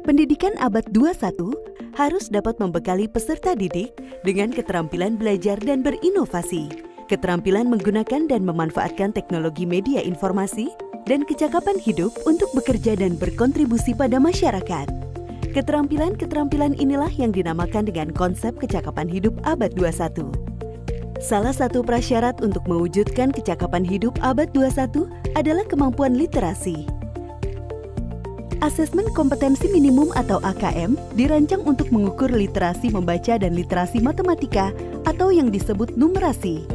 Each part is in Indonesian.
Pendidikan abad 21 harus dapat membekali peserta didik dengan keterampilan belajar dan berinovasi, keterampilan menggunakan dan memanfaatkan teknologi media informasi, dan kecakapan hidup untuk bekerja dan berkontribusi pada masyarakat. Keterampilan-keterampilan inilah yang dinamakan dengan konsep kecakapan hidup abad 21. Salah satu prasyarat untuk mewujudkan kecakapan hidup abad 21 adalah kemampuan literasi. Asesmen kompetensi minimum atau AKM dirancang untuk mengukur literasi membaca dan literasi matematika atau yang disebut numerasi.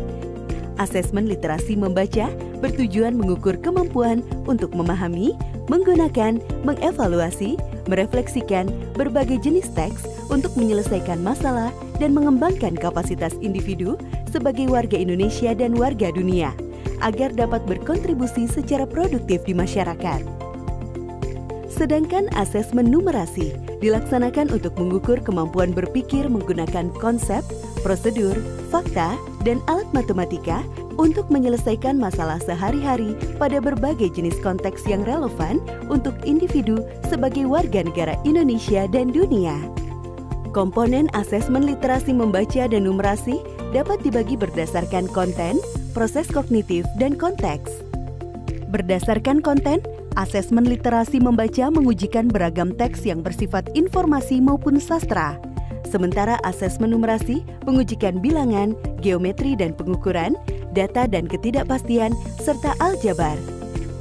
Asesmen literasi membaca bertujuan mengukur kemampuan untuk memahami, menggunakan, mengevaluasi, merefleksikan berbagai jenis teks untuk menyelesaikan masalah dan mengembangkan kapasitas individu sebagai warga Indonesia dan warga dunia agar dapat berkontribusi secara produktif di masyarakat. Sedangkan asesmen numerasi dilaksanakan untuk mengukur kemampuan berpikir menggunakan konsep, prosedur, fakta, dan alat matematika untuk menyelesaikan masalah sehari-hari pada berbagai jenis konteks yang relevan untuk individu sebagai warga negara Indonesia dan dunia. Komponen asesmen literasi membaca dan numerasi dapat dibagi berdasarkan konten, proses kognitif, dan konteks. Berdasarkan konten, asesmen literasi membaca mengujikan beragam teks yang bersifat informasi maupun sastra. Sementara asesmen numerasi mengujikan bilangan, geometri dan pengukuran, data dan ketidakpastian, serta aljabar.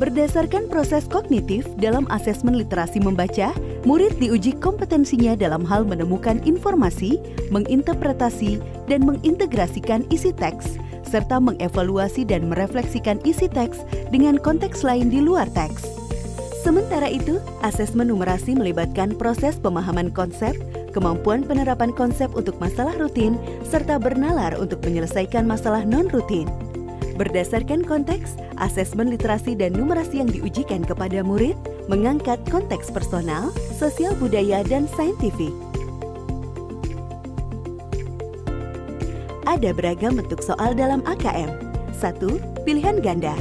Berdasarkan proses kognitif dalam asesmen literasi membaca, murid diuji kompetensinya dalam hal menemukan informasi, menginterpretasi, dan mengintegrasikan isi teks, serta mengevaluasi dan merefleksikan isi teks dengan konteks lain di luar teks. Sementara itu, asesmen numerasi melibatkan proses pemahaman konsep, kemampuan penerapan konsep untuk masalah rutin, serta bernalar untuk menyelesaikan masalah non-rutin. Berdasarkan konteks, asesmen literasi dan numerasi yang diujikan kepada murid mengangkat konteks personal, sosial budaya, dan saintifik. Ada beragam bentuk soal dalam AKM. 1. Pilihan ganda.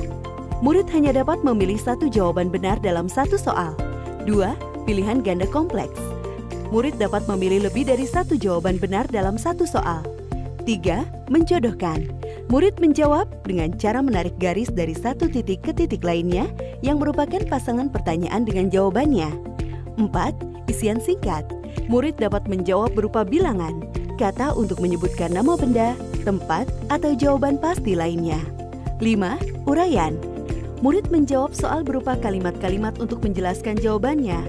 Murid hanya dapat memilih satu jawaban benar dalam satu soal. 2. Pilihan ganda kompleks. Murid dapat memilih lebih dari satu jawaban benar dalam satu soal. 3. Menjodohkan. Murid menjawab dengan cara menarik garis dari satu titik ke titik lainnya yang merupakan pasangan pertanyaan dengan jawabannya. 4. Isian singkat. Murid dapat menjawab berupa bilangan, kata untuk menyebutkan nama benda, tempat, atau jawaban pasti lainnya. 5. Uraian. Murid menjawab soal berupa kalimat-kalimat untuk menjelaskan jawabannya.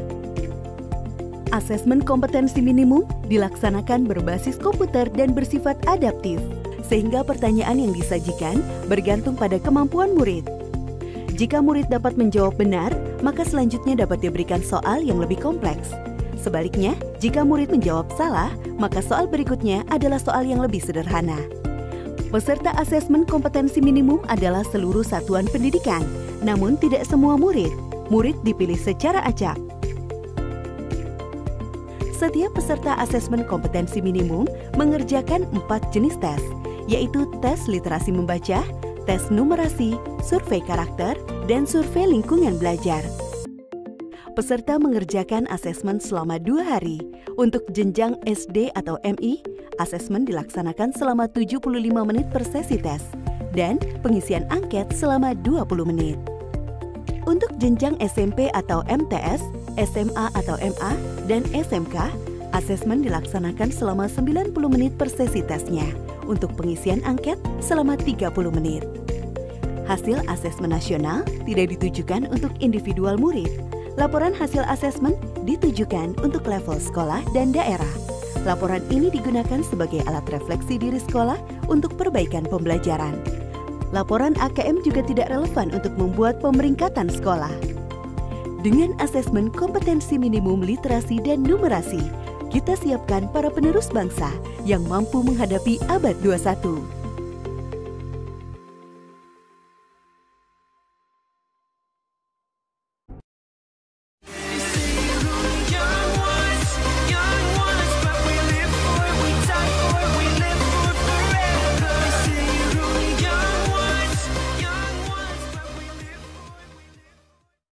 Asesmen kompetensi minimum dilaksanakan berbasis komputer dan bersifat adaptif, sehingga pertanyaan yang disajikan bergantung pada kemampuan murid. Jika murid dapat menjawab benar, maka selanjutnya dapat diberikan soal yang lebih kompleks. Sebaliknya, jika murid menjawab salah, maka soal berikutnya adalah soal yang lebih sederhana. Peserta asesmen kompetensi minimum adalah seluruh satuan pendidikan, namun tidak semua murid. Murid dipilih secara acak. Setiap peserta asesmen kompetensi minimum mengerjakan 4 jenis tes, yaitu tes literasi membaca, tes numerasi, survei karakter, dan survei lingkungan belajar. Peserta mengerjakan asesmen selama 2 hari. Untuk jenjang SD atau MI, asesmen dilaksanakan selama 75 menit per sesi tes, dan pengisian angket selama 20 menit. Untuk jenjang SMP atau MTS, SMA atau MA, dan SMK, asesmen dilaksanakan selama 90 menit per sesi tesnya, untuk pengisian angket selama 30 menit. Hasil asesmen nasional tidak ditujukan untuk individual murid. Laporan hasil asesmen ditujukan untuk level sekolah dan daerah. Laporan ini digunakan sebagai alat refleksi diri sekolah untuk perbaikan pembelajaran. Laporan AKM juga tidak relevan untuk membuat pemeringkatan sekolah. Dengan asesmen kompetensi minimum literasi dan numerasi, kita siapkan para penerus bangsa yang mampu menghadapi abad 21.